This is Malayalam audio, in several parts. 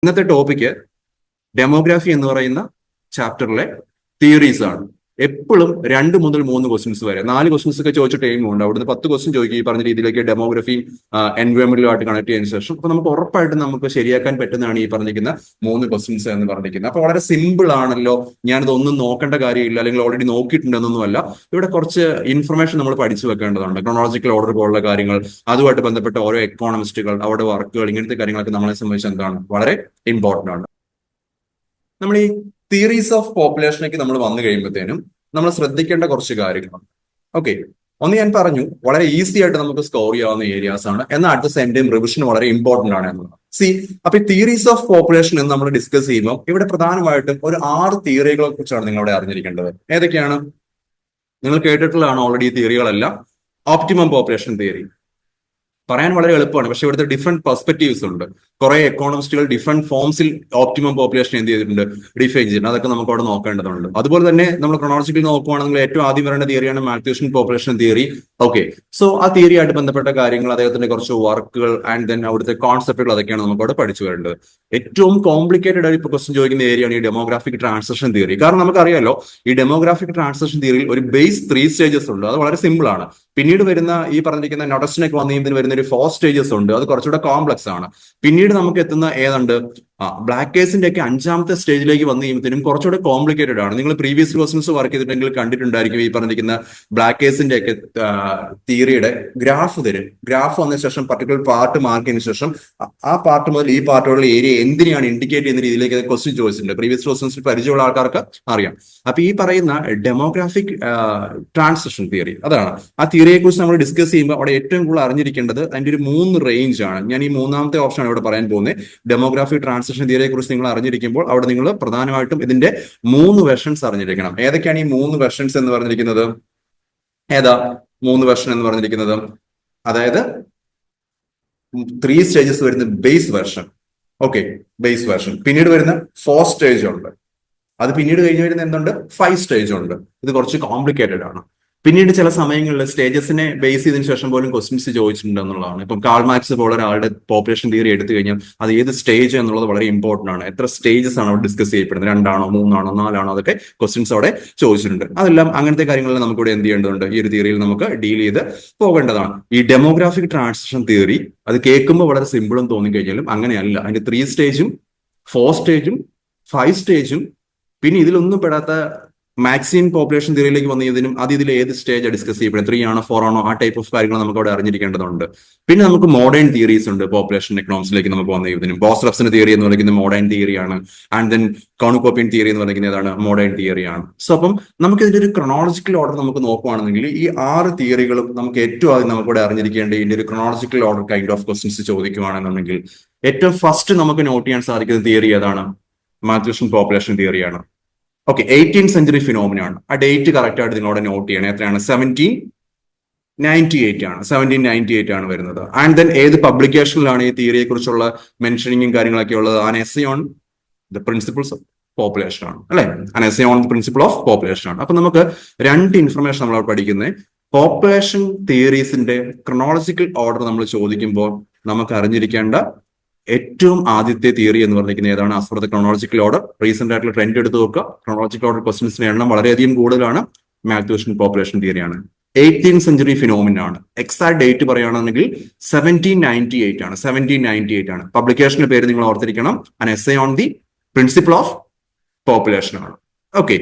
ഇന്നത്തെ ടോപ്പിക്ക് ഡെമോഗ്രാഫി എന്ന് പറയുന്ന ചാപ്റ്ററിലെ തിയറീസ് ആണ്. എപ്പോഴും 2 മുതൽ 3 ക്വസ്റ്റ്യൻസ് വരെ 4 ക്വസ്റ്റ്യൻസ് ഒക്കെ ചോദിച്ച ടൈമുണ്ട്. അവിടുന്ന് 10 ക്വസ്റ്റ്യൻ ചോദിക്കും. ഈ പറഞ്ഞ രീതിയിലേക്ക് ഡെമോഗ്രഫിയും എൻവയോൺമെന്റുമായിട്ട് കണക്ട് ചെയ്തതിനു ശേഷം അപ്പൊ നമുക്ക് ഉറപ്പായിട്ടും നമുക്ക് ശരിയാക്കാൻ പറ്റുന്നതാണ് ഈ പറഞ്ഞിരിക്കുന്ന 3 ക്വസ്റ്റ്യൻസ് എന്ന് പറഞ്ഞിരിക്കുന്നത്. അപ്പൊ വളരെ സിമ്പിൾ ആണല്ലോ, ഞാനിത് ഒന്നും നോക്കേണ്ട കാര്യമില്ല അല്ലെങ്കിൽ ഓൾറെഡി നോക്കിയിട്ടുണ്ടെന്നൊന്നുമല്ല. ഇവിടെ കുറച്ച് ഇൻഫർമേഷൻ നമ്മൾ പഠിച്ചു വെക്കേണ്ടതുണ്ട്. ക്രോണോളജിക്കൽ ഓർഡർ പോലുള്ള കാര്യങ്ങൾ, അതുമായിട്ട് ബന്ധപ്പെട്ട ഓരോ എക്കോണമിസ്റ്റുകൾ, അവരുടെ വർക്കുകൾ, ഇങ്ങനത്തെ കാര്യങ്ങളൊക്കെ നമ്മളെ സംബന്ധിച്ച് എന്താണ് വളരെ ഇമ്പോർട്ടന്റ് ആണ്. നമ്മൾ ഈ തിയറീസ് ഓഫ് പോപ്പുലേഷനൊക്കെ നമ്മൾ വന്നു കഴിയുമ്പോഴത്തേനും നമ്മൾ ശ്രദ്ധിക്കേണ്ട കുറച്ച് കാര്യങ്ങളുണ്ട്. ഓക്കെ, ഒന്ന് ഞാൻ പറഞ്ഞു വളരെ ഈസി ആയിട്ട് നമുക്ക് സ്കോർ ചെയ്യാവുന്ന ഏരിയാസ് ആണ്, എന്നാൽ at the same time revision വളരെ ഇമ്പോർട്ടന്റ് ആണ് എന്നുള്ളത്. അപ്പൊ ഈ തിയറീസ് ഓഫ് പോപ്പുലേഷൻ എന്ന് നമ്മൾ ഡിസ്കസ് ചെയ്യുമ്പോൾ ഇവിടെ പ്രധാനമായിട്ടും ഒരു 6 തിയറികളെ കുറിച്ചാണ് നിങ്ങൾ ഇവിടെ അറിഞ്ഞിരിക്കേണ്ടത്. ഏതൊക്കെയാണ്? നിങ്ങൾ കേട്ടിട്ടുള്ളതാണ് ഓൾറെഡി ഈ തിയറികളെല്ലാം. ഓപ്റ്റിമം പോപ്പുലേഷൻ തിയറി പറയാൻ വളരെ എളുപ്പമാണ്, പക്ഷെ ഇവിടുത്തെ ഡിഫറെന്റ് പെർസ്പെക്റ്റീവ്സ് ഉണ്ട്. കുറെ എക്കോണമിസ്റ്റുകൾ ഡിഫറെന്റ് ഫോംസിൽ ഓപ്റ്റിമം പോപ്പുലേഷൻ എന്ത് ചെയ്തിട്ടുണ്ട്, ഡിഫൈൻ ചെയ്തിട്ടുണ്ട്. അതൊക്കെ നമുക്ക് അവിടെ നോക്കേണ്ടതുണ്ട്. അതുപോലെ തന്നെ നമ്മൾ ക്രോണോളജിക്കൽ നോക്കുകയാണെങ്കിൽ ഏറ്റവും ആദ്യം വരേണ്ട തിയറിയാണ് മാൽത്യൂഷൻ പോപ്പുലേഷൻ തിയറി. ഓക്കെ, സോ ആ തിയറിയായിട്ട് ബന്ധപ്പെട്ട കാര്യങ്ങൾ, അദ്ദേഹത്തിന്റെ കുറച്ച് വർക്കുകൾ ആൻഡ് ദെൻ അവിടുത്തെ കോൺസെപ്റ്റുകൾ, അതൊക്കെയാണ് നമുക്ക് അവിടെ പഠിച്ചു വരേണ്ടത്. ഏറ്റവും കോംപ്ലിക്കേറ്റഡ് ആയി ഇപ്പൊ ക്വസ്റ്റ്യൻ ചോദിക്കുന്ന ഏരിയയാണ് ഈ ഡെമോഗ്രാഫിക് ട്രാൻസിഷൻ തിയറി. കാരണം നമുക്കറിയാലോ, ഈ ഡെമോഗ്രാഫിക് ട്രാൻസിഷൻ തിയറിയിൽ ഒരു ബേസ് 3 സ്റ്റേജസ് ഉണ്ട്. അത് വളരെ സിമ്പിൾ ആണ്. പിന്നീട് വരുന്ന ഈ പറഞ്ഞിരിക്കുന്ന നൊട്ടഷനൊക്കെ വന്നു കഴിയുമ്പോൾ വരുന്ന ഒരു 4 സ്റ്റേജസ് ഉണ്ട്. അത് കുറച്ചുകൂടെ കോംപ്ലക്സ് ആണ്. പിന്നീട് നമുക്ക് എത്തുന്ന ഏതുണ്ട്, ബ്ലാക്ക് കേസിന്റെ ഒക്കെ 5ാമത്തെ സ്റ്റേജിലേക്ക് വന്നു കഴിയുമ്പോഴത്തേനും കുറച്ചുകൂടെ കോംപ്ലിക്കേറ്റഡ് ആണ്. നിങ്ങൾ പ്രീവിയസ് ക്വസ്റ്റൻസ് വർക്ക് ചെയ്തിട്ടുണ്ടെങ്കിൽ കണ്ടിട്ടുണ്ടായിരിക്കും. ഈ പറഞ്ഞിരിക്കുന്ന ബ്ലാക്ക് കേസിന്റെ ഒക്കെ തിയറിയുടെ ഗ്രാഫ് തരും. ഗ്രാഫ് വന്ന ശേഷം പർട്ടിക്കുലർ പാർട്ട് മാർക്ക് ചെയ്തതിനു ശേഷം ആ പാർട്ട് മുതൽ ഈ പാർട്ടുള്ള ഏരിയ എന്തിനാണ് ഇൻഡിക്കേറ്റ് ചെയ്യുന്ന രീതിയിലേക്ക് ക്വസ്റ്റ്യൻ ചോദിച്ചിട്ടുണ്ട്. പ്രീവിയസ് ക്വസ്റ്റൻസിൽ പരിചയമുള്ള ആൾക്കാർക്ക് അറിയാം. അപ്പൊ ഈ പറയുന്ന ഡെമോഗ്രാഫിക് ട്രാൻസിഷൻ തിയറി, അതാണ് ആ തിയറിയെ കുറിച്ച് നമ്മൾ ഡിസ്കസ് ചെയ്യുമ്പോൾ അവിടെ ഏറ്റവും കൂടുതൽ അറിഞ്ഞിരിക്കേണ്ടത് അതിന്റെ ഒരു 3 റേഞ്ച് ആണ്. ഞാൻ ഈ 3ാമത്തെ ഓപ്ഷനാണ് ഇവിടെ പറയാൻ പോകുന്നത്. ഡെമോഗ്രാഫിക് ട്രാൻസിഷൻ തിയറിയെ കുറിച്ച് നിങ്ങൾ അറിഞ്ഞിരിക്കുമ്പോൾ അവിടെ നിങ്ങൾ പ്രധാനമായിട്ടും ഇതിന്റെ 3 വെർഷൻസ് അറിഞ്ഞിരിക്കണം. ഏതൊക്കെയാണ് ഈ 3 വെർഷൻസ് എന്ന് പറഞ്ഞിരിക്കുന്നത്? ഏതാ 3 വെർഷൻ എന്ന് പറഞ്ഞിരിക്കുന്നത്? അതായത് 3 സ്റ്റേജസ് വരുന്ന base version. Okay, base version. പിന്നീട് വരുന്ന 4 സ്റ്റേജ് ഉണ്ട്. അത് പിന്നീട് കഴിഞ്ഞ് വരുന്ന എന്തുണ്ട്, 5 സ്റ്റേജ് ഉണ്ട്. ഇത് കുറച്ച് കോംപ്ലിക്കേറ്റഡ് ആണ്. പിന്നീട് ചില സമയങ്ങളിൽ സ്റ്റേജസിനെ ബേസ് ചെയ്തതിനു ശേഷം പോലും ക്വസ്റ്റ്യൻസ് ചോദിച്ചിട്ടുണ്ട് എന്നുള്ളതാണ്. ഇപ്പം കാൾ മാർക്സ് പോലെ ഒരാളുടെ പോപ്പുലേഷൻ തിയറി എടുത്തു കഴിഞ്ഞാൽ അത് ഏത് സ്റ്റേജ് എന്നുള്ളത് വളരെ ഇമ്പോർട്ടന്റ് ആണ്. എത്ര സ്റ്റേജസ് ആണ് അവിടെ ഡിസ്കസ് ചെയ്യപ്പെടുന്നത്, 2 ആണോ 3 ആണോ 4 ആണോ, അതൊക്കെ ക്വസ്റ്റ്യൻസ് അവിടെ ചോദിച്ചിട്ടുണ്ട്. അതെല്ലാം അങ്ങനത്തെ കാര്യങ്ങളിൽ നമുക്കിവിടെ എന്ത് ചെയ്യേണ്ടതുണ്ട്, ഈ ഒരു തിയറിയിൽ നമുക്ക് ഡീൽ ചെയ്ത് പോകേണ്ടതാണ്. ഈ ഡെമോഗ്രാഫിക് ട്രാൻസിഷൻ തിയറി അത് കേൾക്കുമ്പോൾ വളരെ സിമ്പിളും തോന്നിക്കഴിഞ്ഞാലും അങ്ങനെയല്ല. അതിന്റെ 3 സ്റ്റേജും 4 സ്റ്റേജും 5 സ്റ്റേജും പിന്നെ ഇതിലൊന്നും പെടാത്ത മാക്സിമം പോപ്പുലേഷൻ തിയറിയിലേക്ക് വന്നതിനും അത് ഇതിൽ ഏത് സ്റ്റേജ് ഡിസ്കസ് ചെയ്യപ്പെടുന്നത്, 3 ആണോ 4 ആണോ, ആ ടൈപ്പ് ഓഫ് കാര്യങ്ങൾ നമുക്ക് അവിടെ അറിഞ്ഞിരിക്കേണ്ടതുണ്ട്. പിന്നെ നമുക്ക് മോഡേൺ തിയറീസ് ഉണ്ട്. പോപ്പുലേഷൻ എക്കണോമിക്സിലേക്ക് നമുക്ക് വന്നതിനും ബോസ്റഫ്സിന്റെ തിയറി എന്ന് പറയുന്നത് മോഡേൺ തിയറിയാണ്. ആൻഡ് ദെൻ കോണുകോപ്പിയൻ തിയറി എന്ന് പറയുന്നത് ഏതാണ്, മോഡേൺ തിയറിയാണ്. സോ അപ്പം നമുക്ക് ഇതിന്റെ ഒരു ക്രോണോളജിക്കൽ ഓർഡർ നമുക്ക് നോക്കുകയാണെന്നെങ്കിൽ ഈ 6 തിയറികളും നമുക്ക് ഏറ്റവും ആദ്യം നമുക്കിവിടെ അറിഞ്ഞിരിക്കേണ്ട ഇതിന്റെ ഒരു chronological order kind of questions ചോദിക്കുകയാണെന്നുണ്ടെങ്കിൽ ഏറ്റവും ഫസ്റ്റ് നമുക്ക് നോട്ട് ചെയ്യാൻ സാധിക്കുന്ന തിയറി ഏതാണ്, മാൽത്യൂഷൻ പോപ്പുലേഷൻ തിയറിയാണ്. ഓക്കെ, 18th സെഞ്ചുറി ഫിനോമിനാണ്. ആ ഡേറ്റ് കറക്റ്റ് ആയിട്ട് നിങ്ങളോട് നോട്ട് ചെയ്യണം. എത്രയാണ്? 1798 ആണ്. 1798 ആണ് വരുന്നത്. ആൻഡ് ദെൻ ഏത് പബ്ലിക്കേഷനിലാണ് ഈ തിയറിയെ കുറിച്ചുള്ള മെൻഷനിങ്ങും കാര്യങ്ങളൊക്കെ ഉള്ളത്? An essay on the principles of population ആണ്, അല്ലെ? An essay on the principle of population ആണ്. അപ്പൊ നമുക്ക് 2 ഇൻഫർമേഷൻ നമ്മൾ പഠിക്കുന്നത്. പോപ്പുലേഷൻ തിയറീസിന്റെ ക്രോണോളജിക്കൽ ഓർഡർ നമ്മൾ ചോദിക്കുമ്പോൾ നമുക്ക് അറിഞ്ഞിരിക്കേണ്ട ഏറ്റവും ആദ്യത്തെ തിയറി എന്ന് പറഞ്ഞിരിക്കുന്നത് ഏതാണ്? As per the chronological order. Recent ആയിട്ടുള്ള ട്രെൻഡ് എടുത്ത് നോക്കുക. ക്രോണോളജിക്കൽ ഓർഡർ ക്വസ്റ്റൻസിന്റെ എണ്ണം വളരെയധികം കൂടുതലാണ്. മാൽത്യൂഷൻ പോപ്പുലേഷൻ തിയറിയാണ്. 18th സെഞ്ചുറി ഫിനോമിനാണ്. എക്സാക്ട് ഡേറ്റ് പറയുകയാണെങ്കിൽ 1798 ആണ്. 1798 ആണ്. പബ്ലിക്കേഷന്റെ പേര് നിങ്ങൾ ഓർത്തിരിക്കണം. An essay on the principle of population ആണ്. ഓക്കെ,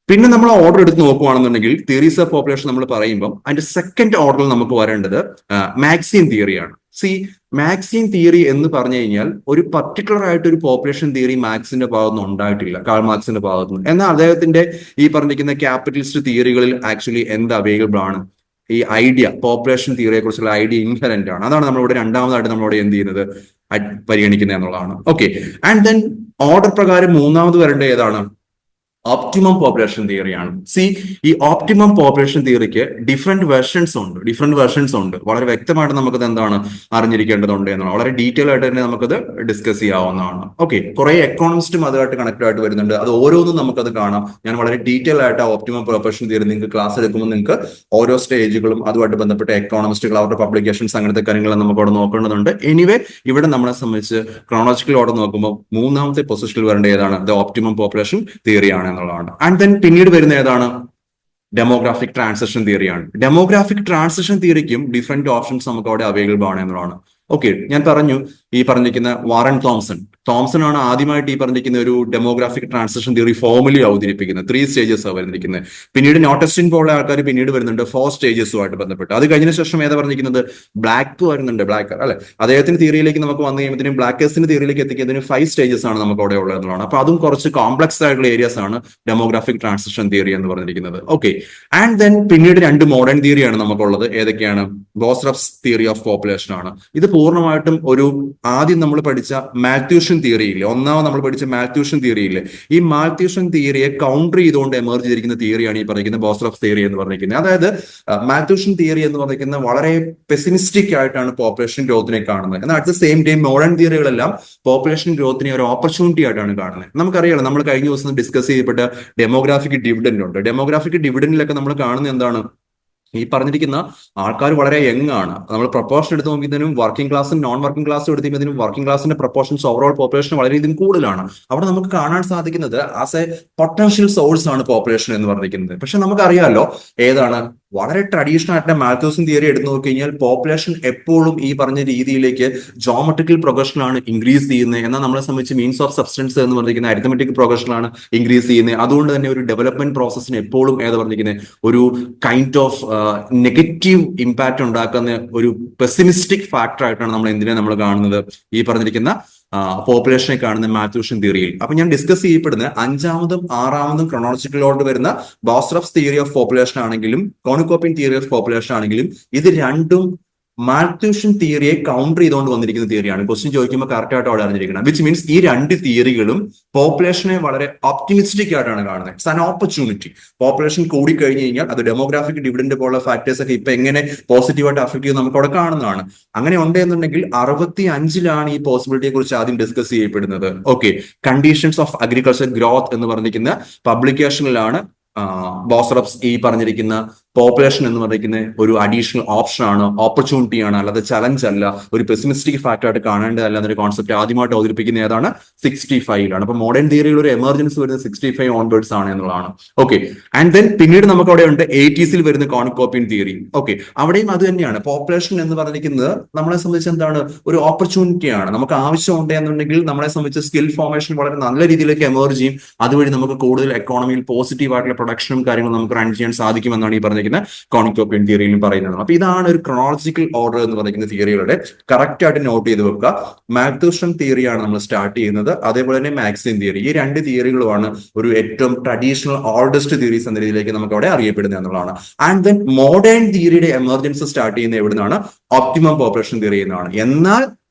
പിന്നെ നമ്മൾ ഓർഡർ എടുത്ത് നോക്കുകയാണെന്നുണ്ടെങ്കിൽ തിയറീസ് ഓഫ് പോപ്പുലേഷൻ നമ്മൾ പറയുമ്പോൾ അതിന്റെ സെക്കൻഡ് ഓർഡറിൽ നമുക്ക് വരേണ്ടത് മാക്സിം തിയറിയാണ്. മാക്സിം തിയറി എന്ന് പറഞ്ഞു കഴിഞ്ഞാൽ ഒരു പർട്ടിക്കുലർ ആയിട്ട് ഒരു പോപ്പുലേഷൻ തിയറി മാർക്സിന്റെ ഭാഗത്തുനിന്ന് ഉണ്ടായിട്ടില്ല, കാൾ മാർക്സിന്റെ ഭാഗത്തുനിന്ന്. എന്നാൽ അദ്ദേഹത്തിന്റെ ഈ പറഞ്ഞിരിക്കുന്ന ക്യാപിറ്റലിസ്റ്റ് തിയറികളിൽ ആക്ച്വലി എന്ത് അവൈലബിൾ ആണ്? ഈ ഐഡിയ, പോപ്പുലേഷൻ തിയറിയെ കുറിച്ചുള്ള ഐഡിയ ഇൻഹെറന്റ് ആണ്. അതാണ് നമ്മളിവിടെ രണ്ടാമതായിട്ട് നമ്മളിവിടെ എന്ത് ചെയ്യുന്നത്, പരിഗണിക്കുന്നത് എന്നുള്ളതാണ്. ഓക്കെ, ആൻഡ് ദെൻ ഓർഡർ പ്രകാരം 3ാമത് വരേണ്ട ഏതാണ്? ഒപ്റ്റിമം പോപ്പുലേഷൻ തിയറിയാണ്. ഈ ഒപ്റ്റിമം പോപ്പുലേഷൻ തിയറിക്ക് ഡിഫറെന്റ് വെർഷൻസ് ഉണ്ട്. വളരെ വ്യക്തമായിട്ട് നമുക്കത് എന്താണ് അറിഞ്ഞിരിക്കേണ്ടതുണ്ട് എന്നാണ്. വളരെ ഡീറ്റെയിൽ ആയിട്ട് തന്നെ നമുക്കത് ഡിസ്കസ് ചെയ്യാവുന്നതാണ്. ഓക്കെ, കുറെ എക്കോണമിസ്റ്റും അതുമായിട്ട് കണക്റ്റഡ് ആയിട്ട് വരുന്നുണ്ട്. അത് ഓരോന്നും നമുക്കത് കാണാം. ഞാൻ വളരെ ഡീറ്റെയിൽ ആയിട്ട് ആ ഒപ്റ്റിമം പോപ്പുലേഷൻ തിയറി നിങ്ങൾക്ക് ക്ലാസ് എടുക്കുമ്പോൾ നിങ്ങൾക്ക് ഓരോ സ്റ്റേജുകളും അതുമായിട്ട് ബന്ധപ്പെട്ട എക്കോണമിസ്റ്റുകൾ അവരുടെ പബ്ലിക്കേഷൻസ് അങ്ങനത്തെ കാര്യങ്ങൾ നമുക്ക് അവിടെ നോക്കേണ്ടതുണ്ട്. എനിവേ ഇവിടെ നമ്മളെ സംബന്ധിച്ച് ക്രോണോളജിക്കൽ ഓർഡർ നോക്കുമ്പോൾ മൂന്നാമത്തെ പൊസിഷനിൽ വരേണ്ട ഏതാണ്? ദ ഒപ്റ്റിമം പോപ്പുലേഷൻ തിയറിയാണ് എന്നുള്ളതാണ്. ആൻഡ് ദെൻ പിന്നീട് വരുന്ന ഏതാണ്? ഡെമോഗ്രാഫിക് ട്രാൻസിഷൻ തിയറിയാണ്. ഡെമോഗ്രാഫിക് ട്രാൻസിഷൻ തിയറിക്കും ഡിഫറെന്റ് ഓപ്ഷൻസ് നമുക്ക് അവിടെ അവൈലബിൾ ആണ് എന്നുള്ളതാണ്. ഓക്കെ, ഞാൻ പറഞ്ഞു ഈ പറഞ്ഞിരിക്കുന്ന വാറൻ തോംസൺ ആണ് ആദ്യമായിട്ട് ഈ പറഞ്ഞിരിക്കുന്ന ഒരു ഡെമോഗ്രാഫിക് ട്രാൻസിഷൻ തിയറി ഫോർമുലി അവതരിപ്പിക്കുന്നത്. 3 സ്റ്റേജസ് ആണ് വരുന്നിരിക്കുന്നത്. പിന്നീട് നോട്ടസ്റ്റിൻ പോലുള്ള ആൾക്കാർ പിന്നീട് വരുന്നുണ്ട് 4 സ്റ്റേജസുമായിട്ട് ബന്ധപ്പെട്ട്. അത് കഴിഞ്ഞ ശേഷം ഏതാ പറഞ്ഞിരിക്കുന്നത്? ബ്ലാക്ക് വരുന്നുണ്ട്, ബ്ലാക്കർ അല്ലെ. അദ്ദേഹത്തിന്റെ തിയറിയിലേക്ക് നമുക്ക് വന്നു കഴിയുമ്പോഴത്തേനും ബ്ലാക്കേഴ്സിന്റെ തിയറിയിലേക്ക് എത്തിക്കുന്നതിന് 5 സ്റ്റേജസ് ആണ് നമുക്ക് അവിടെ ഉള്ളത് എന്നുള്ളതാണ്. അപ്പൊ അതും കുറച്ച് കോംപ്ലക്സ് ആയിട്ടുള്ള ഏരിയാസ് ആണ് ഡെമോഗ്രാഫിക് ട്രാൻസിഷൻ തിയറി എന്ന് പറഞ്ഞിരിക്കുന്നത്. ഓക്കെ, ആൻഡ് ദെൻ പിന്നീട് 2 മോഡേൺ തിയറിയാണ് നമുക്കുള്ളത്. ഏതൊക്കെയാണ്? ബോസ്റഫ്സ് തിയറി ഓഫ് പോപ്പുലേഷൻ ആണ്. ഇത് പൂർണ്ണമായിട്ടും ആദ്യം നമ്മൾ പഠിച്ച മാൽത്യൂഷൻ തിയറിയില്ലേ, നമ്മൾ പഠിച്ച മാൽത്യൂഷൻ തിയറിയില്ലേ, ഈ മാൽത്യൂഷൻ തിയറിയെ കൗണ്ടർ ചെയ്തുകൊണ്ട് എമർജ് ചെയ്തിരിക്കുന്ന തിയറിയാണ് ഈ പറയുന്നത് ബോസ്റഫ്സ് തിയറി എന്ന് പറഞ്ഞിരിക്കുന്നത്. അതായത് മാൽത്യൂഷൻ തിയറി എന്ന് പറഞ്ഞിരിക്കുന്നത് വളരെ പെസിമിസ്റ്റിക് ആയിട്ടാണ് പോപ്പുലേഷൻ ഗ്രോത്തിനെ കാണുന്നത്. എന്നാൽ at the same time modern തിയറികളെല്ലാം പോപ്പുലേഷൻ ഗ്രോത്തിനെ ഒരു ഓപ്പർച്യൂണിറ്റി ആയിട്ടാണ് കാണുന്നത്. നമുക്കറിയാലോ, നമ്മൾ കഴിഞ്ഞ ദിവസം ഡിസ്കസ് ചെയ്യപ്പെട്ട ഡെമോഗ്രാഫിക് ഡിവിഡൻഡ് ഉണ്ട്. ഡെമോഗ്രാഫിക് ഡിവിഡൻഡിലൊക്കെ നമ്മൾ കാണുന്നത് എന്താണ്? ഈ പറഞ്ഞിരിക്കുന്ന ആൾക്കാർ വളരെ യങ് ആണ്. നമ്മൾ പ്രൊപ്പോർഷൻ എടുത്ത് നോക്കിയതിനും വർക്കിംഗ് ക്ലാസ്സും നോൺ വർക്കിംഗ് ക്ലാസ്സും എടുത്തതിനും വർക്കിംഗ് ക്ലാസിന്റെ പ്രൊപ്പോർഷൻസ് ഓവറോൾ പോപ്പുലേഷൻ വളരെയധികം കൂടുതലാണ്. അവിടെ നമുക്ക് കാണാൻ സാധിക്കുന്നത് ആസ് എ പൊട്ടൻഷ്യൽ സോഴ്സ് ആണ് പോപ്പുലേഷൻ എന്ന് പറഞ്ഞിരിക്കുന്നത്. പക്ഷെ നമുക്കറിയാലോ ഏതാണ് വളരെ ട്രഡീഷണൽ ആയിട്ട് മാൽത്തൂസൻ തിയറി എടുത്തു നോക്കി കഴിഞ്ഞാൽ പോപ്പുലേഷൻ എപ്പോഴും ഈ പറഞ്ഞ രീതിയിലേക്ക് ജോമെട്രിക്കൽ പ്രോഗ്രഷനിലാണ് ഇൻക്രീസ് ചെയ്യുന്നത്. എന്നാൽ നമ്മളെ സംബന്ധിച്ച് മീൻസ് ഓഫ് സബ്സ്റ്റൻസ് എന്ന് പറഞ്ഞിരിക്കുന്ന അരിത്തമെറ്റിക് പ്രോഗ്രഷനിലാണ് ഇൻക്രീസ് ചെയ്യുന്നത്. അതുകൊണ്ട് തന്നെ ഒരു ഡെവലപ്മെന്റ് പ്രോസസ്സിന് എപ്പോഴും ഏത് പറഞ്ഞിരിക്കുന്നത് ഒരു കൈൻഡ് ഓഫ് നെഗറ്റീവ് ഇമ്പാക്ട് ഉണ്ടാക്കുന്ന ഒരു പെസിമിസ്റ്റിക് ഫാക്ടർ ആയിട്ടാണ് നമ്മൾ എന്തിനെ നമ്മൾ കാണുന്നത്? ഈ പറഞ്ഞിരിക്കുന്ന പോപ്പുലേഷനെ കാണുന്ന മാൽത്തൂഷൻ തിയറിയിൽ. അപ്പൊ ഞാൻ ഡിസ്കസ് ചെയ്യപ്പെടുന്ന 5ാമതും 6ാമതും ക്രോണോളജിക്കൽ ഓർഡർ വരുന്ന ബോസ്റഫ്സ് തിയറി ഓഫ് പോപ്പുലേഷൻ ആണെങ്കിലും കോണിക്കോപ്പിൻ തിയറി ഓഫ് പോപ്പുലേഷൻ ആണെങ്കിലും ഇത് രണ്ടും മാൽത്തൂഷൻ തിയറിയെ കൗണ്ടർ ചെയ്തുകൊണ്ട് വന്നിരിക്കുന്ന തിയറിയാണ്. ക്വസ്റ്റ്യൻ ചോദിക്കുമ്പോൾ കറക്റ്റ് ആയിട്ട് അവിടെ അറിഞ്ഞിരിക്കണം. വിച്ച് മീൻസ് ഈ 2 തിയറികളും പോപ്പുലേഷനെ വളരെ ഒപ്റ്റിമിസ്റ്റിക് ആയിട്ടാണ് കാണുന്നത്. It's an opportunity. പോപ്പുലേഷൻ കൂടി കഴിഞ്ഞ് കഴിഞ്ഞാൽ അത് ഡെമോഗ്രാഫിക് ഡിവിഡൻഡ് പോലുള്ള ഫാക്ടേഴ്സ് ഒക്കെ ഇപ്പൊ എങ്ങനെ പോസിറ്റീവായിട്ട് അഫക്ട് ചെയ്യും നമുക്ക് അവിടെ കാണുന്നതാണ്. അങ്ങനെ ഉണ്ടെന്നുണ്ടെങ്കിൽ 65-ലാണ് ഈ പോസിബിലിറ്റിയെ കുറിച്ച് ആദ്യം ഡിസ്കസ് ചെയ്യപ്പെടുന്നത്. Okay, conditions of agriculture growth എന്ന് പറഞ്ഞിരിക്കുന്ന പബ്ലിക്കേഷനിലാണ് ബോസ്റഫ്സ് ഈ പറഞ്ഞിരിക്കുന്ന പോപ്പുലേഷൻ എന്ന് പറഞ്ഞിരിക്കുന്ന ഒരു അഡീഷണൽ ഓപ്ഷൻ ആണ്, ഓപ്പർച്യൂണിറ്റി ആണ്, അല്ലാതെ ചലഞ്ച് അല്ല, ഒരു പെസിമിസ്റ്റിക് ഫാക്ടർ ആയിട്ട് കാണേണ്ടതല്ല എന്നൊരു കോൺസെപ്റ്റ് ആദ്യമായിട്ട് അവതരിപ്പിക്കുന്ന ഏതാണ്? 65-ലാണ്. അപ്പൊ മോഡേൺ തിയറിയിൽ ഒരു എമർജൻസി വരുന്നത് 65 ഓൺവേർഡ്സ് ആണ് എന്നുള്ളതാണ്. ഓക്കെ, ആൻഡ് ദെൻ പിന്നീട് നമുക്ക് അവിടെ ഉണ്ട് 80s വരുന്ന കോണിക്കോപ്പിൻ തിയറി. ഓക്കെ, അവിടെയും അത് തന്നെയാണ്. പോപ്പുലേഷൻ എന്ന് പറഞ്ഞിരിക്കുന്നത് നമ്മളെ സംബന്ധിച്ച് എന്താണ്? ഒരു ഓപ്പർച്യൂണിറ്റി ആണ്. നമുക്ക് ആവശ്യമുണ്ട് എന്നുണ്ടെങ്കിൽ നമ്മളെ സംബന്ധിച്ച് സ്കിൽ ഫോർമേഷൻ വളരെ നല്ല രീതിയിലേക്ക് എമർജ് ചെയ്യും. അതുവഴി നമുക്ക് കൂടുതൽ എക്കോണമിയിൽ പോസിറ്റീവ് ആയിട്ടുള്ള പ്രൊഡക്ഷനും കാര്യങ്ങളും നമുക്ക് റൺ ചെയ്യാൻ സാധിക്കുമെന്നാണ് ഈ പറഞ്ഞിരിക്കുന്ന കോണിക്കോപ്പിൻ തിയറിയിലും പറയുന്നത്. അപ്പൊ ഇതാണ് ഒരു ക്രോണോളജിക്കൽ ഓർഡർ എന്ന് പറയുന്ന തിയറികളുടെ കറക്റ്റ് ആയിട്ട് നോട്ട് ചെയ്ത് വെക്കുക. മാൽത്തൂഷൻ തിയറിയാണ് നമ്മൾ സ്റ്റാർട്ട് ചെയ്യുന്നത്. അതേപോലെ തന്നെ മാക്സിൻ തിയറി. ഈ 2 തിയറികളുമാണ് ഒരു ഏറ്റവും ട്രഡീഷണൽ ഓൾഡസ്റ്റ് തിയറീസ് എന്ന രീതിയിലേക്ക് നമുക്ക് അവിടെ അറിയപ്പെടുന്നത് എന്നുള്ളതാണ്. ആൻഡ് ദെൻ മോഡേൺ തിയറിയുടെ എമർജൻസ് സ്റ്റാർട്ട് ചെയ്യുന്ന എവിടുന്നാണ്? ഒപ്റ്റിമം പോപ്പുലേഷൻ തിയറി എന്നാണ്. എന്നാൽ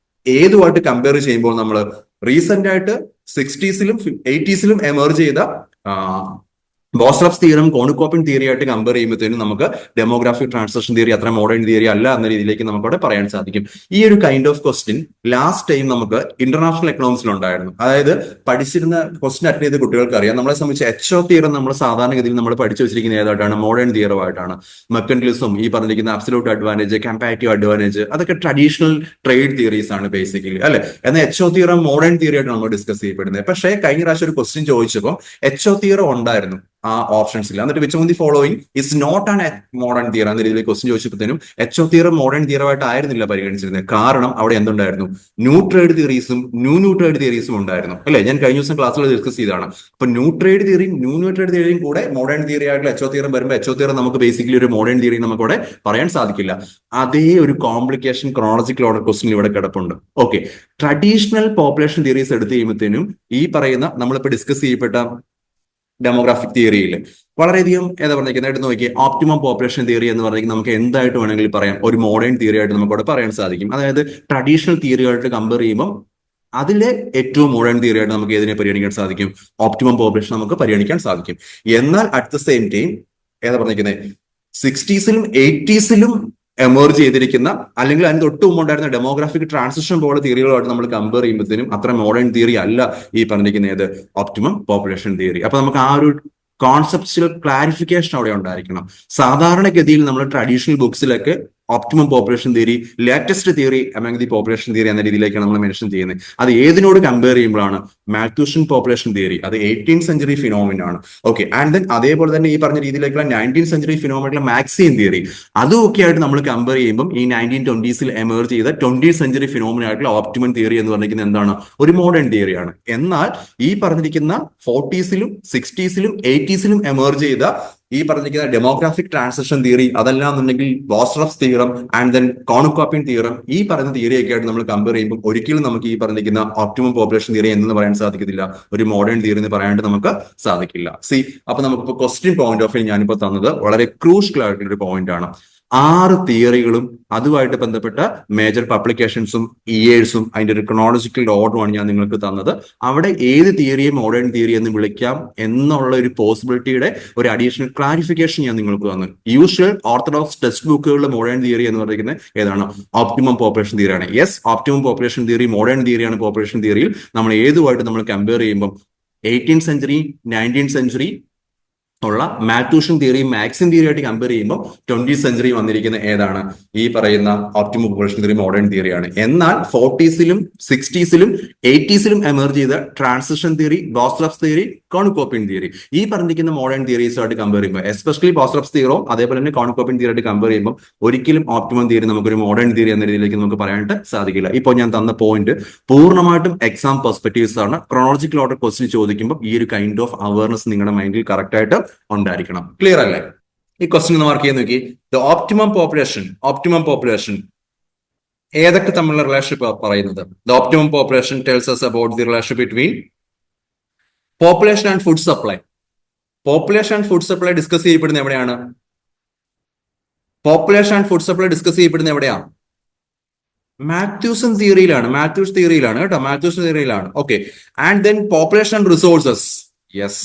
ഏതുമായിട്ട് കമ്പയർ ചെയ്യുമ്പോൾ നമ്മൾ റീസെന്റ് ആയിട്ട് 60s-ലും 80s-ലും എമർജ് ചെയ്ത ബോസ്റഫ്സ് തിയറും കോണിക്കോപ്പിൻ തിയറി ആയിട്ട് കമ്പയർ ചെയ്യുമ്പോഴത്തേനും നമുക്ക് ഡെമോഗ്രാഫിക് ട്രാൻസിഷൻ തിയറി അത്ര മോഡേൺ തിയറി അല്ല എന്ന രീതിയിലേക്ക് നമുക്ക് അവിടെ പറയാൻ സാധിക്കും. ഈ ഒരു kind of question last time നമുക്ക് ഇന്റർനാഷണൽ എക്കണോമിക്സിൽ ഉണ്ടായിരുന്നു. അതായത് പഠിച്ചിരുന്ന ക്വസ്റ്റ്യൻ അറ്റൻഡ് ചെയ്ത കുട്ടികൾക്ക് അറിയാം. നമ്മളെ സംബന്ധിച്ച് എച്ച്ഒ തിയറം നമ്മൾ സാധാരണഗതിയിൽ നമ്മൾ പഠിച്ചു വെച്ചിരിക്കുന്ന ഏതായിട്ടാണ്? മോഡേൺ തിയറുമായിട്ടാണ്. മെർക്കന്റിലിസം, ഈ പറഞ്ഞിരിക്കുന്ന അബ്സല്യൂട്ട് അഡ്വാൻറ്റേജ്, കമ്പാരിറ്റീവ് അഡ്വാൻറ്റേജ്, അതൊക്കെ ട്രഡീഷണൽ ട്രേഡ് തിയറീസ് ആണ് ബേസിക്കലി അല്ലെ. എന്നാൽ എച്ച്ഒ തിയറം മോഡേൺ തിയറി ആയിട്ട് നമ്മൾ ഡിസ്കസ് ചെയ്യപ്പെടുന്നത്. പക്ഷേ കഴിഞ്ഞ പ്രാവശ്യം ഒരു ക്വസ്റ്റ്യൻ ചോദിച്ചപ്പോൾ എച്ച്ഒ തിയറം ഉണ്ടായിരുന്നു ആ ഓപ്ഷൻസിൽ. എന്നിട്ട് which of the following is not an modern theory എന്ന രീതിയിൽ ക്വസ്റ്റ്യൻ ചോദിച്ചപ്പോഴത്തേനും എച്ച്ഒ തിയറം മോഡേൺ തിയറായിട്ട് ആയിരുന്നില്ല പരിഗണിച്ചിരുന്നത്. കാരണം അവിടെ എന്തുണ്ടായിരുന്നു? ന്യൂ ട്രേഡ് തിയറീസും ന്യൂ ട്രേഡ് തിയറീസും ഉണ്ടായിരുന്നു അല്ലെ. ഞാൻ കഴിഞ്ഞ ദിവസം ക്ലാസ്സിൽ ഡിസ്കസ് ചെയ്തതാണ്. അപ്പൊ ന്യൂ ട്രേഡ് തിയറിയും ന്യൂ ട്രേഡ് തിയറിയും കൂടെ മോഡേൺ തിയറി ആയിട്ടുള്ള എച്ച്ഒ തിയറം വരുമ്പോൾ എച്ച്ഒ തിയറം നമുക്ക് ബേസിക്കലി ഒരു മോഡേൺ തിയറി നമുക്ക് അവിടെ പറയാൻ സാധിക്കില്ല. അതേ ഒരു കോംപ്ലിക്കേഷൻ ക്രോണോളജിക്കൽ ഓർഡർ ക്വസ്റ്റ്യൻ ഇവിടെ കിടപ്പുണ്ട്. ഓക്കെ, ട്രഡീഷണൽ പോപ്പുലേഷൻ തിയറീസ് എടുത്ത് കഴിയുമ്പോഴത്തേനും ഈ പറയുന്ന നമ്മളിപ്പോൾ ഡിസ്കസ് ചെയ്യപ്പെട്ട ഡെമോഗ്രാഫിക് തിയറിയിൽ വളരെയധികം ഏതാ പറഞ്ഞിരിക്കുന്നത് എടുത്ത് നോക്കി ഓപ്റ്റിമം പോപ്പുലേഷൻ തിയറി എന്ന് പറഞ്ഞെങ്കിൽ നമുക്ക് എന്തായിട്ട് വേണമെങ്കിൽ പറയാം ഒരു മോഡേൺ തിയറി ആയിട്ട് നമുക്ക് അവിടെ പറയാൻ സാധിക്കും. അതായത് ട്രഡീഷണൽ തിയറിയായിട്ട് കമ്പയർ ചെയ്യുമ്പോൾ അതിലെ ഏറ്റവും മോഡേൺ തിയറി ആയിട്ട് നമുക്ക് ഏതിനെ പരിഗണിക്കാൻ സാധിക്കും? ഓപ്റ്റിമം പോപ്പുലേഷൻ നമുക്ക് പരിഗണിക്കാൻ സാധിക്കും. എന്നാൽ അറ്റ് ദ സെയിം ടൈം ഏതാ പറഞ്ഞിരിക്കുന്നത്, 60s-ലും 80s-ലും എമേർജ് ചെയ്തിരിക്കുന്ന അല്ലെങ്കിൽ അതിന് തൊട്ട് മുമ്പ് ഉണ്ടായിരുന്ന ഡെമോഗ്രാഫിക് ട്രാൻസിഷൻ പോലെ തിയറികളുമായിട്ട് നമ്മൾ കമ്പയർ ചെയ്യുമ്പോഴത്തേനും അത്ര മോഡേൺ തിയറി അല്ല ഈ പറഞ്ഞിരിക്കുന്ന ഏത് ഓപ്റ്റിമം പോപ്പുലേഷൻ തിയറി. അപ്പൊ നമുക്ക് ആ ഒരു കോൺസെപ്റ്റുവൽ ക്ലാരിഫിക്കേഷൻ അവിടെ ഉണ്ടായിരിക്കണം. സാധാരണഗതിയിൽ നമ്മൾ ട്രഡീഷണൽ ബുക്സിലൊക്കെ optimum population theory latest theory among the population theory എന്ന രീതിയിലേക്കാണ് നമ്മൾ മെൻഷൻ ചെയ്യുന്നത്. അത് ഏതിനോട് കമ്പയർ ചെയ്യുമ്പോഴാണ്? Malthusian population theory. അത് 18th സെഞ്ചുറി ഫിനോമിന ആണ്. ഓക്കെ, ആൻഡ് ദെൻ അതേപോലെ തന്നെ ഈ പറഞ്ഞ രീതിയിലേക്കുള്ള 19th സെഞ്ചുറി ഫിനോമിനുള്ള മാക്സിയൻ തിയറി, അതും ഒക്കെ ആയിട്ട് നമ്മൾ കമ്പയർ ചെയ്യുമ്പോൾ ഈ 1920s-ൽ എമേർജ് ചെയ്ത 20th സെഞ്ചുറി ഫിനോമിന ആയിട്ടുള്ള ഓപ്റ്റിമം തിയറി എന്ന് പറഞ്ഞിരിക്കുന്നത് എന്താണ്? ഒരു മോഡേൺ തിയറിയാണ്. എന്നാൽ ഈ പറഞ്ഞിരിക്കുന്ന 40s-ലും 60s-ലും 80s-ലും എമേർജ് ചെയ്ത ഈ പറഞ്ഞിരിക്കുന്ന ഡെമോഗ്രാഫിക് ട്രാൻസിഷൻ തിയറി, അതല്ലാന്നുണ്ടെങ്കിൽ ബോസ്റഫ് തിയറം ആൻഡ് ദെൻ കോണുകോപ്പിൻ തിയറം, ഈ പറഞ്ഞ തിയറി ഒക്കെ ആയിട്ട് നമ്മൾ കമ്പയർ ചെയ്യുമ്പോൾ ഒരിക്കലും നമുക്ക് ഈ പറഞ്ഞിരിക്കുന്ന ഓപ്റ്റിമം പോപ്പുലേഷൻ തിയറി എന്തെന്ന് പറയാൻ സാധിക്കത്തില്ല, ഒരു മോഡേൺ തിയറി എന്ന് പറയാണ്ട് നമുക്ക് സാധിക്കില്ല. സി, അപ്പൊ നമുക്കിപ്പോ ക്വസ്റ്റ്യൻ പോയിന്റ് ഓഫ് വ്യൂ ഞാനിപ്പോ തന്നത് വളരെ ക്രൂഷ്യൽ ആയിട്ടുള്ള ഒരു പോയിന്റ് ആണ്. 6 തിയറികളും അതുമായിട്ട് ബന്ധപ്പെട്ട മേജർ പബ്ലിക്കേഷൻസും ഇയേഴ്സും അതിന്റെ ഒരു ക്രോണോളജിക്കൽ ഓർഡറുമാണ് ഞാൻ നിങ്ങൾക്ക് തന്നത്. അവിടെ ഏത് തിയറിയെ മോഡേൺ തിയറി എന്ന് വിളിക്കാം എന്നുള്ള ഒരു പോസിബിലിറ്റിയുടെ ഒരു അഡീഷണൽ ക്ലാരിഫിക്കേഷൻ ഞാൻ നിങ്ങൾക്ക് തന്നു. യൂഷ്വൽ ഓർത്തഡോക്സ് ടെക്സ്റ്റ് ബുക്കുകളിലെ മോഡേൺ തിയറി എന്ന് പറയുന്നത് ഏതാണ്? ഓപ്റ്റിമം പോപ്പുലേഷൻ തിയറിയാണ്. Yes, optimum population theory modern തിയറിയാണ്. പോപ്പുലേഷൻ തിയറിയിൽ നമ്മൾ ഏതുമായിട്ട് നമ്മൾ കമ്പയർ ചെയ്യുമ്പോൾ 18th സെഞ്ചുറി 19th സെഞ്ചുറി ഉള്ള മാൽത്തൂഷ്യൻ തിയറിയും മാക്സിൻ തിയറി ആയിട്ട് കമ്പയർ ചെയ്യുമ്പോൾ 20th സെഞ്ചുറി വന്നിരിക്കുന്ന ഏതാണ്? ഈ പറയുന്ന ഓപ്റ്റിമം പോപ്പുലേഷൻ തിയറി മോഡേൺ തിയറിയാണ്. എന്നാൽ 40s-ലും 60s-ലും 80s-ലും എമേർജ് ചെയ്ത ട്രാൻസിഷൻ തിയറി, ബോസ്റഫ് തിയറി, കോണുകോപ്പിൻ തിയറി, ഈ പറഞ്ഞിരിക്കുന്ന മോഡേൺ തിയറീസുമായിട്ട് കമ്പയർ ചെയ്യുമ്പോൾ, എസ്പെഷ്യലി ബോസ്റഫ് തിയറോ അതേപോലെ തന്നെ കോണുകോപ്പിൻ തിയറി ആയിട്ട് കമ്പയർ ചെയ്യുമ്പോൾ ഒരിക്കലും ഓപ്റ്റിമം തിയറി നമുക്കൊരു മോഡേൺ തിയറി എന്ന രീതിയിലേക്ക് നമുക്ക് പറയാനായിട്ട് സാധിക്കില്ല. ഇപ്പോൾ ഞാൻ തന്ന പോയിന്റ് പൂർണ്ണമായിട്ടും എക്സാം പെർസ്പെക്ടീവ്സ് ആണ്. ക്രോണോളജിക്കൽ ഓർഡർ ക്വസ്റ്റ്യൻ ചോദിക്കുമ്പോൾ ഈ ഒരു കൈൻഡ് ഓഫ് അവയർനെസ് നിങ്ങളുടെ മൈൻഡിൽ കറക്റ്റ് ആയിട്ട് ഉണ്ടായിരിക്കണം. ക്ലിയർ അല്ലേ? ഈ ക്വസ്റ്റ്യൻ മാർക്ക് ചെയ്ത് നോക്കി. ദ ഓപ്റ്റിമം പോപ്പുലേഷൻ ഏതൊക്കെ തമ്മിലുള്ള റിലേഷൻഷിപ്പ് പറയുന്നത്? The optimum population tells us about the relationship between population and food supply. Population and food supply discuss ചെയ്യപ്പെടുന്ന എവിടെയാണ്? Population and food supply discuss ചെയ്യപ്പെടുന്ന എവിടെയാണ്? മാത്യൂസൺ തിയറിയിലാണ്. കേട്ടോ, മാത്യൂസൺ തിയറിയിലാണ്. Okay, and then population and resources. Yes,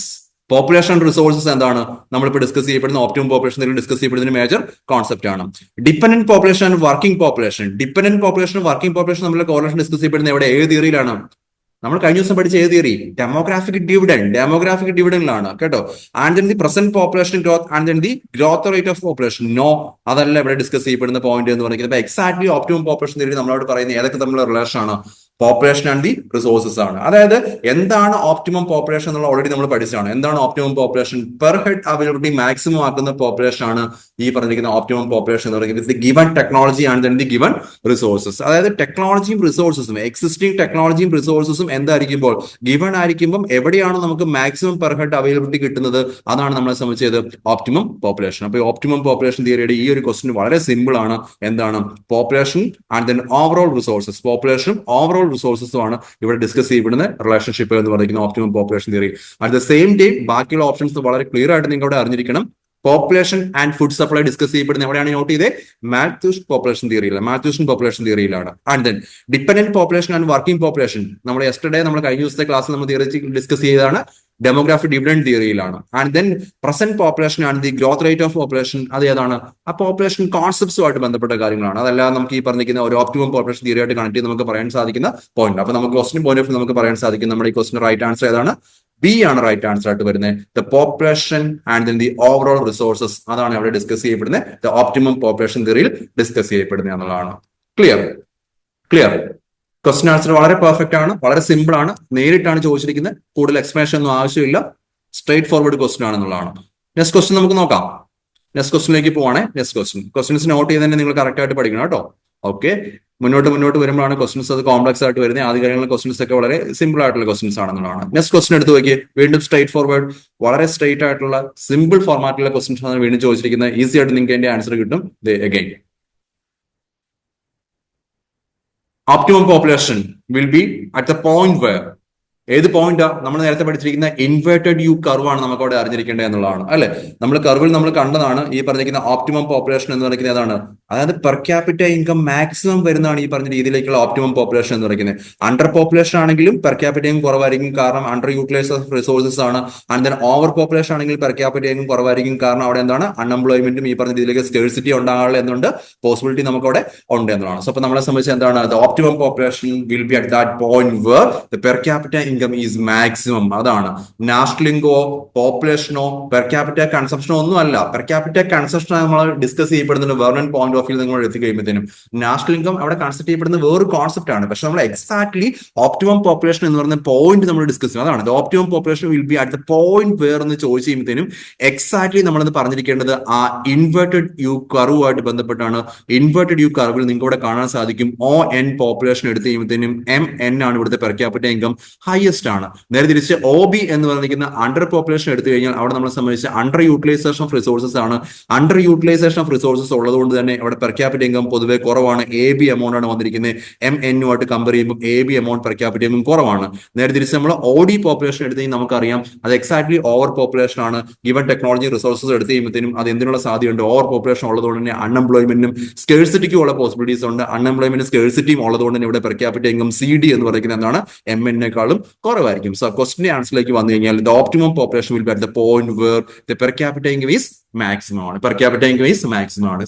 population resources എന്താണ്? നമ്മളിപ്പോൾ ഡിസ്കസ് ചെയ്യപ്പെടുന്ന ഓപ്റ്റിമം പോപ്പുലേഷൻ ഡിസ്കസ് ചെയ്യപ്പെടുന്ന മേജർ കോൺസെപ്റ്റ് ആണ്. Dependent population and working population working population തമ്മിലുള്ള കോറിലേഷൻ ഡിസ്കസ് ചെയ്യപ്പെടുന്ന എവിടെ? ഏത് തിയറിയിലാണ്? നമ്മൾ കഴിഞ്ഞ ദിവസം പഠിച്ച ഏത് തിയറി? ഡെമോഗ്രാഫിക് ഡിവിഡൻഡിലാണ് കേട്ടോ. And then the present population growth and then the growth rate of population. No, അതല്ല ഇവിടെ ഡിസ്കസ് ചെയ്യപ്പെടുന്ന പോയിന്റ് എന്ന് പറയുന്നത്. എക്സാക്ട്ലി ഓപ്റ്റിമം പോപ്പുലേഷൻ തിയറി നമ്മളോട് പറയുന്നത് ഏതൊക്കെ തമ്മിലുള്ള റിലേഷൻ ആണ്? പോപ്പുലേഷൻ ആൻഡ് ദി റിസോഴ്സസ് ആണ്. അതായത് എന്താണ് ഓപ്റ്റിമം പോപ്പുലേഷൻ എന്നുള്ള ഓൾറെഡി നമ്മൾ പഠിച്ചതാണ്. എന്താണ് optimum population? Per head availability maximum ആക്കുന്ന പോപ്പുലേഷൻ ആണ് ഈ പറഞ്ഞിരിക്കുന്ന ഓപ്റ്റിമം പോപ്പുലേഷൻ എന്ന് പറയുന്നത്. The given technology and then the given resources. അതായത് ടെക്നോളജിയും റിസോഴ്സസും, എക്സിസ്റ്റിംഗ് ടെക്നോളജിയും റിസോഴ്സസും എന്തായിരിക്കുമ്പോൾ ഗിവൺ ആയിരിക്കുമ്പോൾ എവിടെയാണ് നമുക്ക് മാക്സിമം പെർ ഹെഡ് അവൈലബിലിറ്റി കിട്ടുന്നത്, അതാണ് നമ്മളെ സംബന്ധിച്ചത് ഓപ്റ്റിമം പോപ്പുലേഷൻ. അപ്പൊ ഓപ്റ്റിമം പോപ്പുലേഷൻ തിയറിയുടെ ഈ ഒരു ക്വസ്റ്റ്യൻ വളരെ സിമ്പിൾ ആണ്. എന്താണ്? Population and then overall resources. പോപ്പുലേഷനും ഓവറോൾ റിസോഴ്സസും ആണ് ഇവിടെ ഡിസ്കസ് ചെയ്യപ്പെടുന്ന റിലേഷൻഷിപ്പ് എന്ന് പറയുന്ന optimum population theory. At the same time ബാക്കിയുള്ള ഓപ്ഷൻസ് വളരെ ക്ലിയർ ആയിട്ട് നിങ്ങൾ ഇവിടെ അറിഞ്ഞിരിക്കണം. Population and food supply discuss ചെയ്യപ്പെടുന്ന എവിടെയാണ്? നോട്ട് ചെയ്തേ, മാൽത്തൂഷ്യൻ പോപ്പുലേഷൻ തിയറിയിലാണ്. And then dependent population and working population നമ്മൾ യെസ്റ്റർഡേ നമ്മൾ കഴിഞ്ഞ ദിവസത്തെ ക്ലാസ്സിൽ നമ്മൾ തിയറി ഡിസ്കസ് ചെയ്തതാണ്. ഡെമോഗ്രാഫിക് ഡിവിഡൻഡ് തിയറിയിലാണ്. And then present population and the growth rate of population, അത് ഏതാണ്? ആ പോപ്പുലേഷൻ കോൺസെപ്റ്റ്സുമായിട്ട് ബന്ധപ്പെട്ട കാര്യങ്ങളാണ്. അതല്ലാതെ നമുക്ക് ഈ പറഞ്ഞിരിക്കുന്ന ഒരു ഓപ്റ്റിമം പോപ്പുലേഷൻ തിയറി ആയിട്ട് കണക്ട് ചെയ്ത് നമുക്ക് പറയാൻ സാധിക്കുന്ന പോയിന്റ്. അപ്പൊ നമുക്ക് ക്വസ്റ്റ്യൻ പോയിന്റ് ഓഫ് നമുക്ക് പറയാൻ സാധിക്കും നമ്മുടെ ഈ ക്വസ്റ്റ്യൻ റൈറ്റ് ആൻസർ ഏതാണ്? ബി ആണ് റൈറ്റ് ആൻസർ ആയിട്ട് വരുന്നത്. The population and then the overall resources, അതാണ് അവിടെ ഡിസ്കസ് ചെയ്യപ്പെടുന്നത്. ദ ഓപ്റ്റിമം പോപ്പുലേഷൻ തിയറിയിൽ ഡിസ്കസ് ചെയ്യപ്പെടുന്നത് എന്നുള്ളതാണ്. ക്ലിയർ. ക്വസ്റ്റ്യൻ ആൻസർ വളരെ പെർഫെക്റ്റ് ആണ്, വളരെ സിമ്പിൾ ആണ്, നേരിട്ടാണ് ചോദിച്ചിരിക്കുന്നത്. കൂടുതൽ എക്സ്പ്ലനേഷൻ ഒന്നും ആവശ്യമില്ല. സ്ട്രേറ്റ് ഫോർവേഡ് ക്വസ്റ്റ്യൻ ആണെന്നുള്ളതാണ്. നെക്സ്റ്റ് ക്വസ്റ്റ്യൻ നമുക്ക് നോക്കാം. നെക്സ്റ്റ് ക്വസ്റ്റ്യനിലേക്ക് പോവാണേ. ക്വസ്റ്റ്യൻസ് നോട്ട് ചെയ്ത് തന്നെ നിങ്ങൾ കറക്റ്റ് ആയിട്ട് പഠിക്കണം കേട്ടോ. ഓക്കെ, മുന്നോട്ട് വരുമ്പോഴാണ് ക്വസ്റ്റ്യൻസ് അത് കോംപ്ലക്സ് ആയിട്ട് വരുന്നത്. ആദ്യ കാര്യങ്ങളിൽ ക്വസ്റ്റ്യൻസ് ഒക്കെ വളരെ സിമ്പിൾ ആയിട്ടുള്ള ക്വസ്റ്റ്യൻസ് ആണെന്നുള്ളതാണ്. നെക്സ്റ്റ് ക്വസ്റ്റ്യൻ എടുത്ത് നോക്കി. വീണ്ടും സ്ട്രേറ്റ് ഫോർവേഡ്, വളരെ സ്ട്രേറ്റ് ആയിട്ടുള്ള സിമ്പിൾ ഫോർമാറ്റിലുള്ള ക്വസ്റ്റ്യൻസ് ആണ് വീണ്ടും ചോദിച്ചിരിക്കുന്നത്. ഈസി ആയിട്ട് നിങ്ങൾക്ക് അതിന്റെ ആൻസർ കിട്ടും. Again, optimum population will be at the point where ഏത് പോയിന്റാ നമ്മൾ നേരത്തെ പഠിച്ചിരിക്കുന്ന ഇൻവേർട്ടഡ് യു കർവ് ആണ് നമുക്ക് അവിടെ അറിഞ്ഞിരിക്കേണ്ടത് എന്നുള്ളതാണ് അല്ലെ. നമ്മൾ കർവിൽ നമ്മൾ കണ്ടതാണ് ഈ പറഞ്ഞിരിക്കുന്ന ഓപ്റ്റിമം പോപ്പുലേഷൻ എന്ന് പറയുന്നത് ഏതാണ്, അതായത് പെർ ക്യാപിറ്റ ഇൻകം മാക്സിമം വരുന്നതാണ് ഈ പറഞ്ഞ രീതിയിലേക്കുള്ള ഓപ്റ്റിമം പോപ്പുലേഷൻ എന്ന് പറയുന്നത്. അണ്ടർ പോപ്പുലേഷൻ ആണെങ്കിലും പെർ ക്യാപിറ്റ ഇൻകം കുറവായിരിക്കും, കാരണം അണ്ടർ യൂട്ടിലൈസ് ഓഫ് റിസോഴ്സസ് ആണ്. ആൻഡ് ദെൻ ഓവർ പോപ്പുലേഷൻ ആണെങ്കിൽ പെർ ക്യാപിറ്റ ഇൻകം കുറവായിരിക്കും, കാരണം അവിടെ എന്താണ് അൺഎംപ്ലോയ്മെന്റും ഈ പറഞ്ഞ രീതിയിലേക്ക് സ്കേഴ്സിറ്റി ഉണ്ടാകാനുള്ള എന്നുണ്ട് പോസിബിലിറ്റി നമുക്ക് അവിടെ ഉണ്ട് എന്നതാണ്. സോ അപ്പൊ നമ്മളെ സംബന്ധിച്ച് എന്താണ് the optimum population will be at that point where the per capita income is maximum. അതാണ് നാഷണൽ ഇൻകോ പോപ്പുലേഷനോ പെർ ക്യാപിറ്റ കൺസംഷനോ ഒന്നും അല്ല. പെർ ക്യാപിറ്റ കൺസംഷൻ നമ്മൾ ഡിസ്കസ് ചെയ്യപ്പെടുന്ന വേറെ പോയിന്റ് ഓഫ് വ്യൂ നിങ്ങൾ എത്തി കഴിയുമ്പോഴത്തേനും നാഷണൽ ഇൻകം അവിടെ കൺസിഡർ ചെയ്യപ്പെടുന്ന വേറൊരു കോൺസെപ്റ്റ് ആണ്. പക്ഷെ നമ്മൾ എക്സാക്ട്ലി ഓപ്റ്റിമം പോപ്പുലേഷൻ എന്ന് പറയുന്ന പോയിന്റ് നമ്മൾ ഡിസ്കസ് ചെയ്യും. അതാണ് the optimum population will be at the point where എന്ന് ചോദിച്ചു കഴിയുമ്പോഴത്തേനും എക്സാക്ട്ലി നമ്മളത് പറഞ്ഞിരിക്കേണ്ടത് ആ ഇൻവേർട്ടഡ് യു കർവുമായിട്ട് ബന്ധപ്പെട്ടാണ്. ഇൻവേർട്ടഡ് യു കർവിൽ നിങ്ങൾക്ക് ഇവിടെ കാണാൻ സാധിക്കും ഒ എൻ പോപ്പുലേഷൻ എടുത്തു കഴിയുമ്പോഴത്തേനും എം എൻ ആണ് ഇവിടുത്തെ പെർ ക്യാപിറ്റ ഇൻകം ഹയസ്റ്റ് ആണ്. നേരെ തിരിച്ച് ഒ ബി എന്ന് പറഞ്ഞിരിക്കുന്ന അണ്ടർ പോപ്പുലേഷൻ എടുത്തു കഴിഞ്ഞാൽ അവിടെ നമ്മളെ സംബന്ധിച്ച് അണ്ടർ യൂട്ടിലൈസേഷൻ ഓഫ് റിസോഴ്സസ് ആണ്. അണ്ടർ യൂട്ടിലൈസേഷൻ ഓഫ് റിസോഴ്സസ് ഉള്ളതുകൊണ്ട് തന്നെ അവിടെ പെർ ക്യാപിറ്റ ഇൻകം പൊതുവെ കുറവാണ്. എ ബി എമൗണ്ട് ആണ് വന്നിരിക്കുന്നത്. എം എന്നുമായിട്ട് കമ്പയർ ചെയ്യുമ്പോൾ A B amount per capita income കുറവാണ്. നേരെ തിരിച്ച് നമ്മൾ ഒ ഡി പോപ്പുലേഷൻ എടുത്തു കഴിഞ്ഞാൽ നമുക്കറിയാം അത് എക്സാക്ട്ലി ഓവർ പോപ്പുലേഷൻ ആണ്. ഗിവൺ ടെക്നോളജി റിസോഴ്സസ് എടുത്തു കഴിയുമ്പോഴത്തേനും അത് എന്തിനുള്ള സാധ്യതയുണ്ട്, ഓവർ പോപ്പുലേഷൻ ഉള്ളതുകൊണ്ട് തന്നെ അൺഎംപ്ലോയ്മെന്റും സ്കേഴ്സിറ്റിക്കും ഉള്ള പോസിബിലിറ്റീസ് ഉണ്ട്. അൺഎംപ്ലോയ്മെന്റ് സ്കേഴ്സിറ്റിയും ഉള്ളതുകൊണ്ട് തന്നെ ഇവിടെ per capita income C D എന്ന് പറയുന്നത് എന്താണ് എം എന്നേക്കാളും കുറവായിരിക്കും. സോ ക്വസ്റ്റിന്റെ ആൻസറിലേക്ക് വന്നു കഴിഞ്ഞാൽ the optimum population will be at the point where the per capita income is maximum ആണ്. Per capita income is maximum ആണ്.